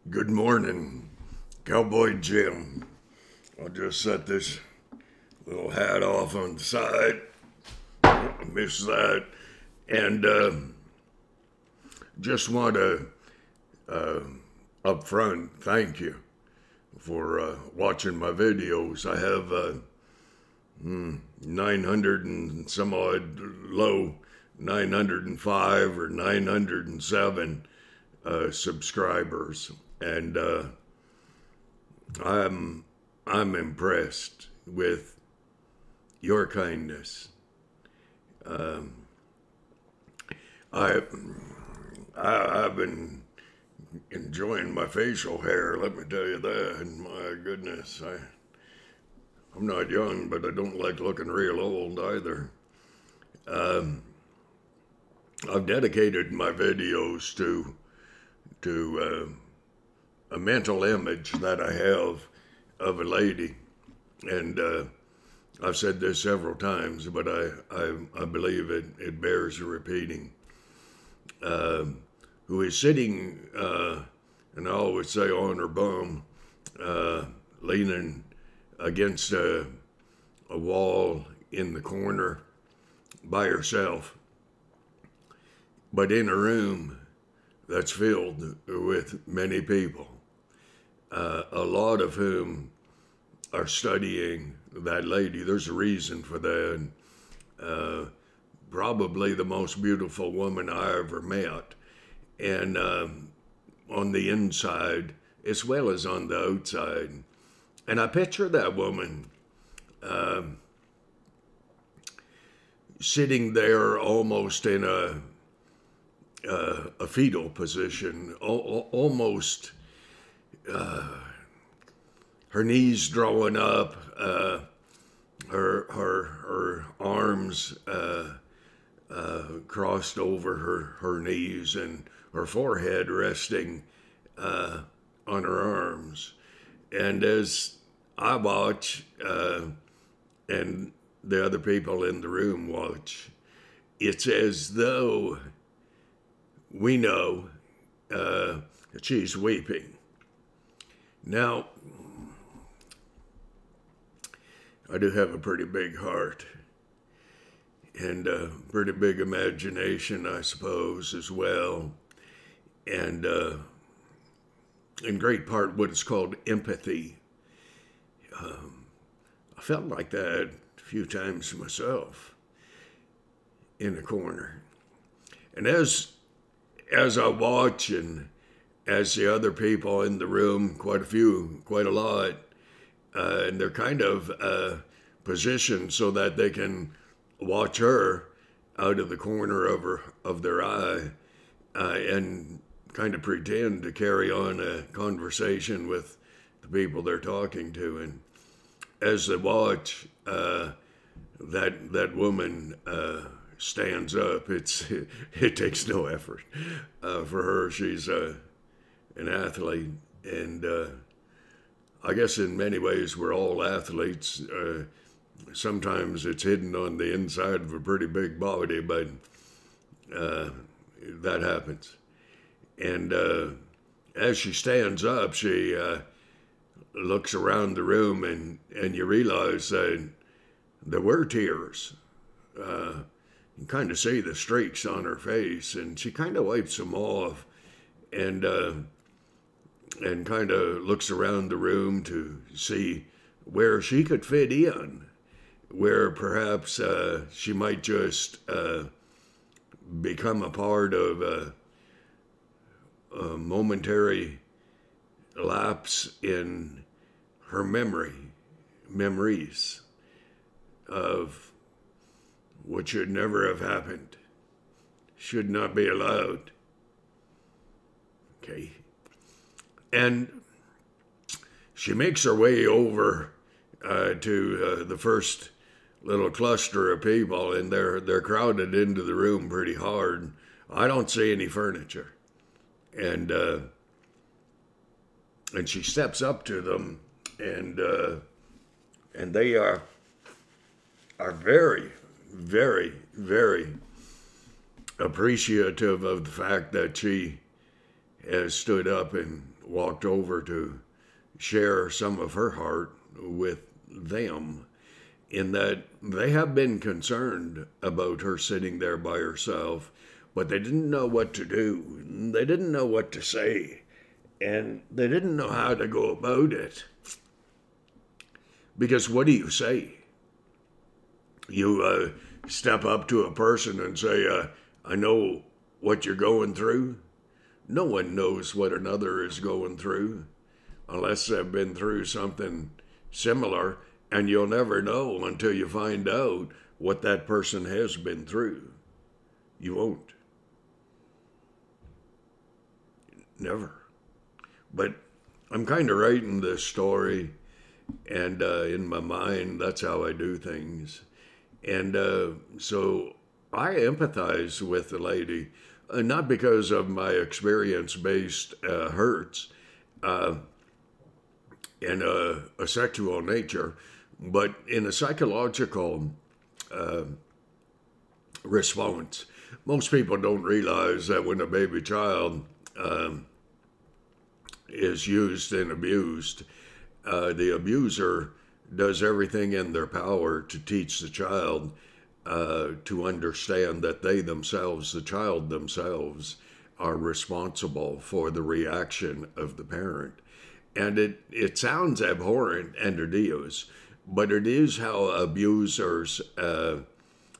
Good morning, Cowboy Jim. I'll just set this little hat off on the side. Miss that. And just want to, up front, thank you for watching my videos. I have 900 and some odd low, 905 or 907 subscribers. And I'm impressed with your kindness. I've been enjoying my facial hair, let me tell you that. And my goodness, I'm not young, but I don't like looking real old either. I've dedicated my videos to a mental image that I have of a lady, and I've said this several times, but I believe it bears repeating. Who is sitting, and I always say on her bum, leaning against a wall in the corner by herself, but in a room that's filled with many people, a lot of whom are studying that lady. There's a reason for that. Probably the most beautiful woman I ever met. And on the inside, as well as on the outside. And I picture that woman sitting there almost in a fetal position, almost her knees drawing up, her arms crossed over her knees, and her forehead resting on her arms. And as I watch, and the other people in the room watch, it's as though we know that she's weeping. Now, I do have a pretty big heart and a pretty big imagination, I suppose, as well. And in great part what is called empathy. I felt like that a few times myself in a corner. And as I watch, and as the other people in the room, quite a lot, and they're kind of positioned so that they can watch her out of the corner of their eye, and kind of pretend to carry on a conversation with the people they're talking to. And as they watch, that woman stands up. It takes no effort for her. She's an athlete, and I guess in many ways we're all athletes. Sometimes it's hidden on the inside of a pretty big body, but that happens. And as she stands up, she looks around the room, and you realize that there were tears. You kind of see the streaks on her face, and she kind of wipes them off, and kind of looks around the room to see where she could fit in, where perhaps she might just become a part of a momentary lapse in her memories of what should never have happened, should not be allowed. Okay. And she makes her way over to the first little cluster of people, and they're crowded into the room pretty hard. I don't see any furniture. And she steps up to them, and they are very, very, very appreciative of the fact that she has stood up and walked over to share some of her heart with them, in that they have been concerned about her sitting there by herself, but they didn't know what to do. They didn't know what to say, and they didn't know how to go about it. Because what do you say? You step up to a person and say, I know what you're going through. No one knows what another is going through unless they've been through something similar, and you'll never know until you find out what that person has been through. You won't. Never. But I'm kind of writing this story, and in my mind, that's how I do things. And so I empathize with the lady, not because of my experience-based hurts in a sexual nature, but in a psychological response. Most people don't realize that when a baby child is used and abused, the abuser does everything in their power to teach the child to understand that they themselves, the child themselves, are responsible for the reaction of the parent. And it sounds abhorrent, and it is, but it is how abusers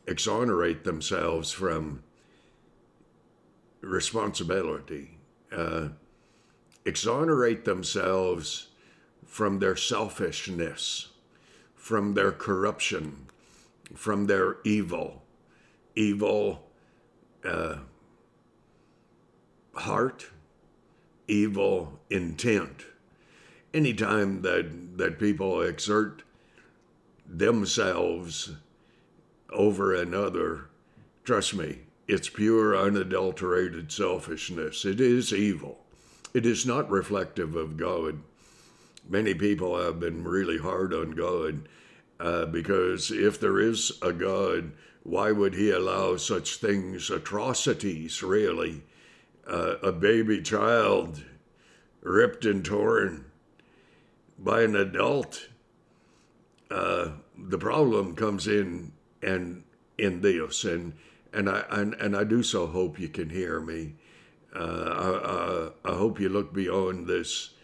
exonerate themselves from responsibility, exonerate themselves from their selfishness, from their corruption, from their evil heart, evil intent. Anytime that people exert themselves over another, trust me, it's pure, unadulterated selfishness. It is evil. It is not reflective of God. Many people have been really hard on God because if there is a God, why would he allow such things, atrocities, really? A baby child ripped and torn by an adult. The problem comes in this, and I do so hope you can hear me. I hope you look beyond this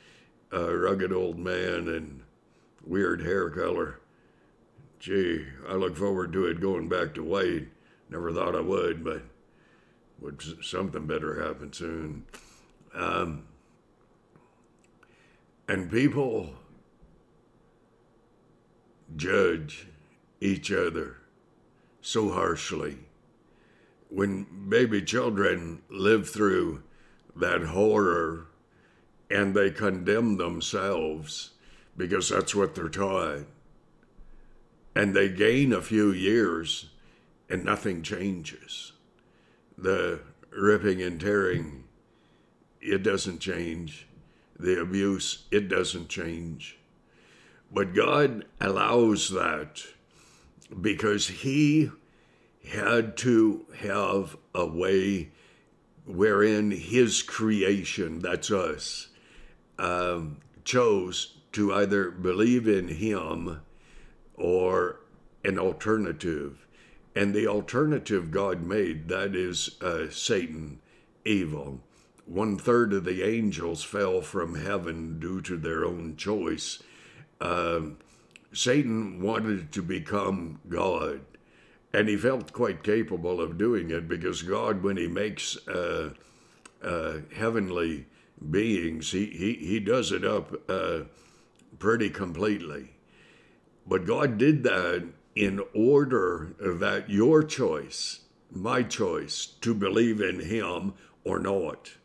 rugged old man and weird hair color. Gee, I look forward to it going back to white. Never thought I would, but something better happen soon. And people judge each other so harshly. When baby children live through that horror and they condemn themselves because that's what they're taught, and they gain a few years and nothing changes. The ripping and tearing, it doesn't change. The abuse, it doesn't change. But God allows that because he had to have a way wherein his creation, that's us, chose to either believe in him or an alternative. And the alternative God made, that is Satan, evil. 1/3 of the angels fell from heaven due to their own choice. Satan wanted to become God, and he felt quite capable of doing it because God, when he makes heavenly beings, he does it up pretty completely. But God did that in order that your choice, my choice, to believe in him or not,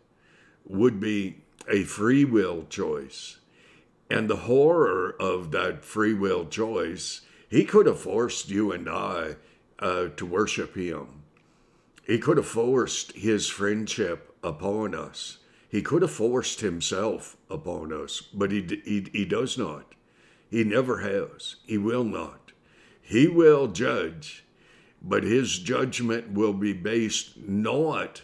would be a free will choice. And the horror of that free will choice, he could have forced you and I to worship him. He could have forced his friendship upon us. He could have forced himself upon us, but he does not. He never has. He will not. He will judge, but his judgment will be based not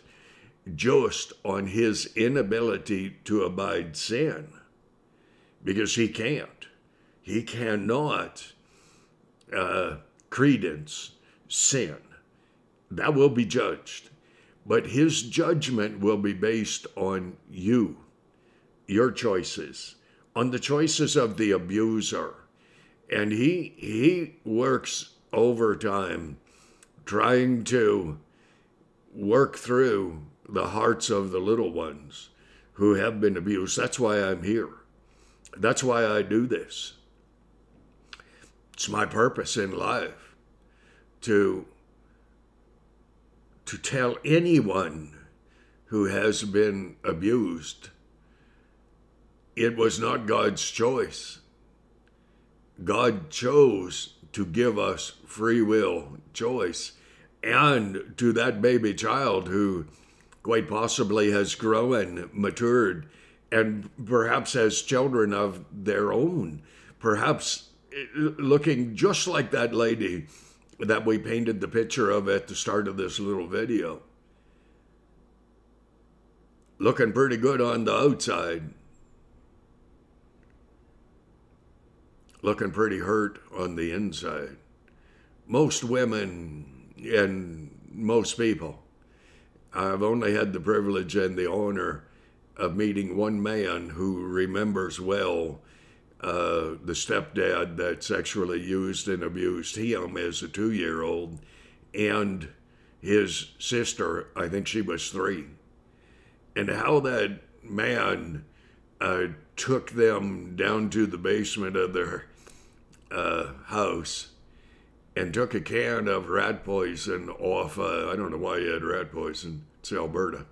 just on his inability to abide sin, because he can't. He cannot credence sin. That will be judged. But his judgment will be based on you, your choices, on the choices of the abuser. And he works overtime trying to work through the hearts of the little ones who have been abused. That's why I'm here. That's why I do this. It's my purpose in life to tell anyone who has been abused, it was not God's choice. God chose to give us free will choice. And to that baby child who quite possibly has grown, matured, and perhaps has children of their own, perhaps looking just like that lady that we painted the picture of at the start of this little video. Looking pretty good on the outside. Looking pretty hurt on the inside. Most women and most people. I've only had the privilege and the honor of meeting one man who remembers well the stepdad that sexually used and abused him as a 2-year-old, and his sister, I think she was 3. And how that man took them down to the basement of their house and took a can of rat poison off, I don't know why he had rat poison, it's Alberta,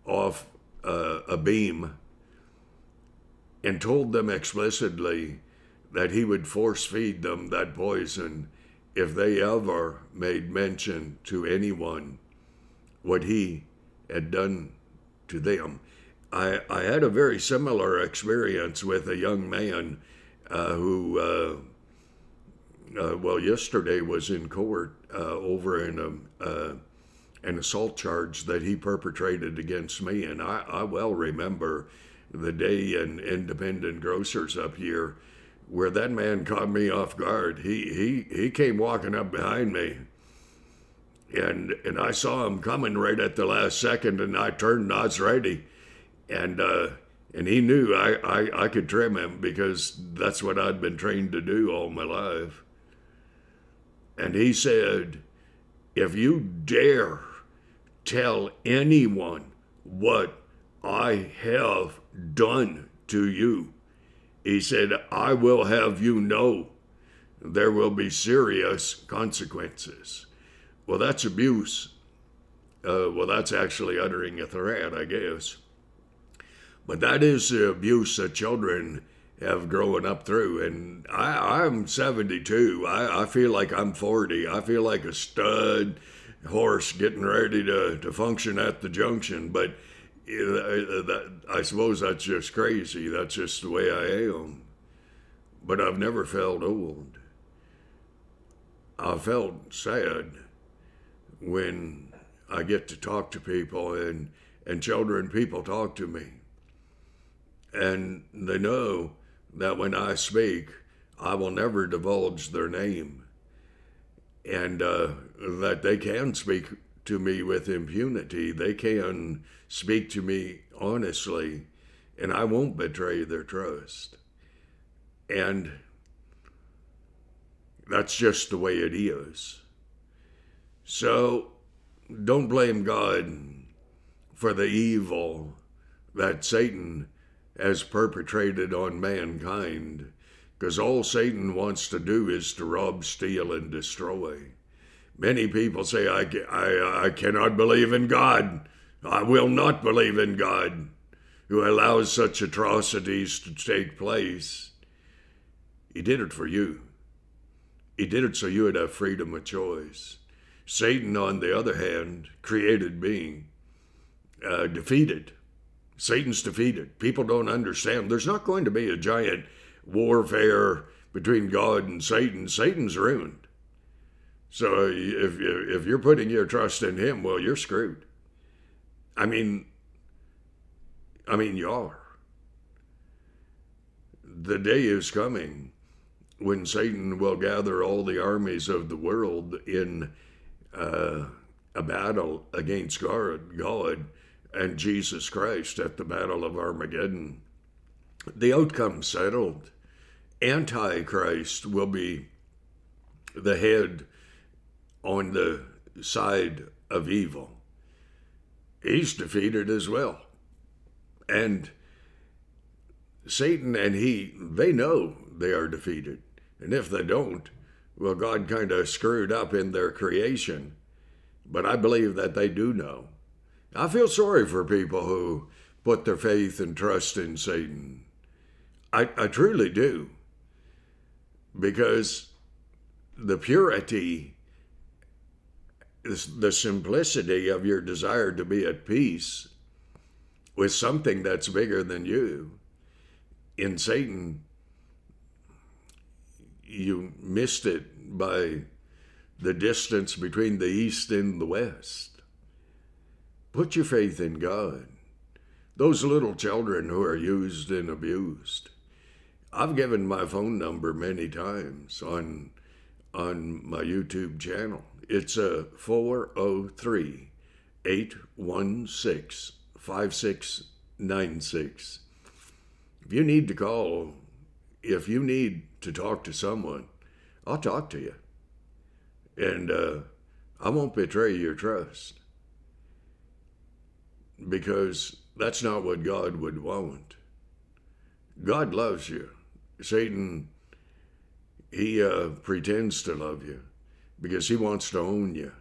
off a beam, and told them explicitly that he would force feed them that poison if they ever made mention to anyone what he had done to them. I had a very similar experience with a young man who, yesterday was in court over an assault charge that he perpetrated against me. And I well remember the day in Independent Grocers up here where that man caught me off guard. He came walking up behind me, and I saw him coming right at the last second, and I turned and I was ready. And he knew I could trim him because that's what I'd been trained to do all my life. And he said, if you dare tell anyone what I have done to you, he said, I will have you know there will be serious consequences. Well, that's abuse. That's actually uttering a threat, I guess. But that is the abuse that children have grown up through. And I'm 72. I feel like I'm 40. I feel like a stud horse getting ready to function at the junction. But I suppose that's just crazy. That's just the way I am. But I've never felt old. I felt sad when I get to talk to people and people talk to me. And they know that when I speak, I will never divulge their name. And that they can speak to me with impunity. They can speak to me honestly, and I won't betray their trust. And that's just the way it is. So don't blame God for the evil that Satan has perpetrated on mankind, because all Satan wants to do is to rob, steal, and destroy. Many people say, I cannot believe in God. I will not believe in God, who allows such atrocities to take place. He did it for you. He did it so you would have freedom of choice. Satan, on the other hand, created being, defeated. Satan's defeated. People don't understand. There's not going to be a giant warfare between God and Satan. Satan's ruined. So if you're putting your trust in him, well, you're screwed. I mean, you are. The day is coming when Satan will gather all the armies of the world in a battle against God and Jesus Christ at the Battle of Armageddon. The outcome settled. Antichrist will be the head on the side of evil. He's defeated as well. And Satan and they know they are defeated. And if they don't, well, God kind of screwed up in their creation. But I believe that they do know. I feel sorry for people who put their faith and trust in Satan. I truly do. Because the purity, the simplicity of your desire to be at peace with something that's bigger than you, in Satan, you missed it by the distance between the east and the west. Put your faith in God. Those little children who are used and abused. I've given my phone number many times on my YouTube channel. It's 403-816-5696. If you need to call, if you need to talk to someone, I'll talk to you. And I won't betray your trust. Because that's not what God would want. God loves you. Satan, he pretends to love you because he wants to own you.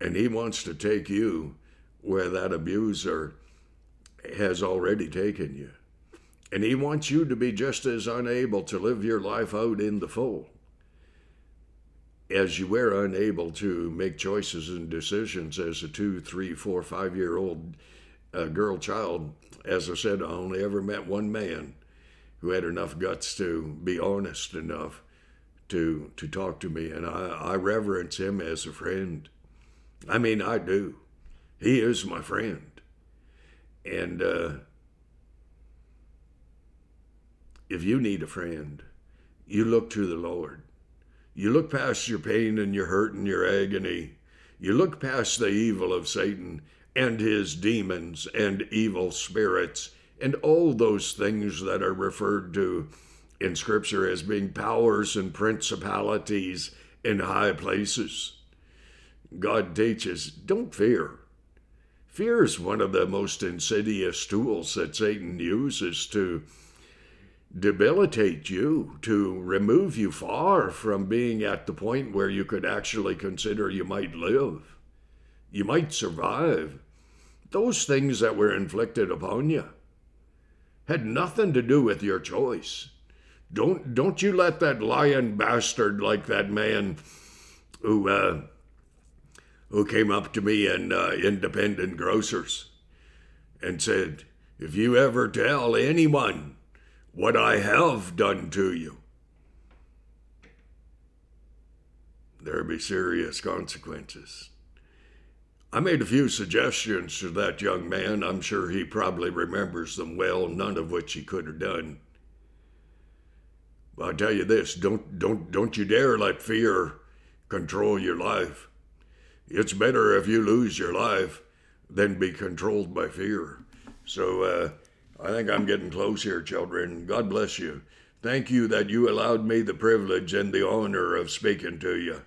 And he wants to take you where that abuser has already taken you. And he wants you to be just as unable to live your life out in the full as you were unable to make choices and decisions as a 2, 3, 4, 5-year-old girl child. As I said, I only ever met one man who had enough guts to be honest enough to talk to me, and I reverence him as a friend. I mean, I do. He is my friend. And if you need a friend, you look to the Lord. You look past your pain and your hurt and your agony. You look past the evil of Satan and his demons and evil spirits and all those things that are referred to in Scripture as being powers and principalities in high places. God teaches, don't fear. Fear is one of the most insidious tools that Satan uses to debilitate you, to remove you far from being at the point where you could actually consider you might live. You might survive. Those things that were inflicted upon you had nothing to do with your choice. Don't you let that lying bastard like that man who came up to me in Independent Grocers and said, if you ever tell anyone what I have done to you, there'll be serious consequences. I made a few suggestions to that young man. I'm sure he probably remembers them well, none of which he could have done. But I'll tell you this, don't you dare let fear control your life. It's better if you lose your life than be controlled by fear. So I think I'm getting close here, children. God bless you. Thank you that you allowed me the privilege and the honor of speaking to you.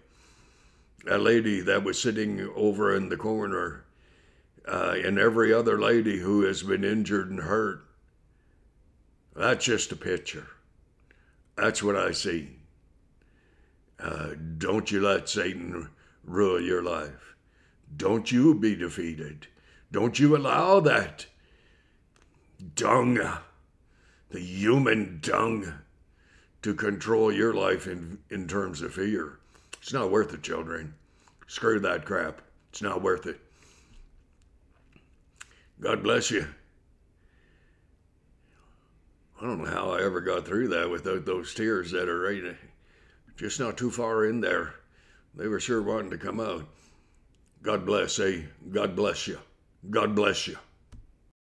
That lady that was sitting over in the corner, and every other lady who has been injured and hurt, that's just a picture. That's what I see. Don't you let Satan rule your life. Don't you be defeated. Don't you allow that dung, the human dung, to control your life in terms of fear. It's not worth it, children. Screw that crap. It's not worth it. God bless you. I don't know how I ever got through that without those tears that are right, just not too far in there. They were sure wanting to come out. God bless, God bless you. God bless you.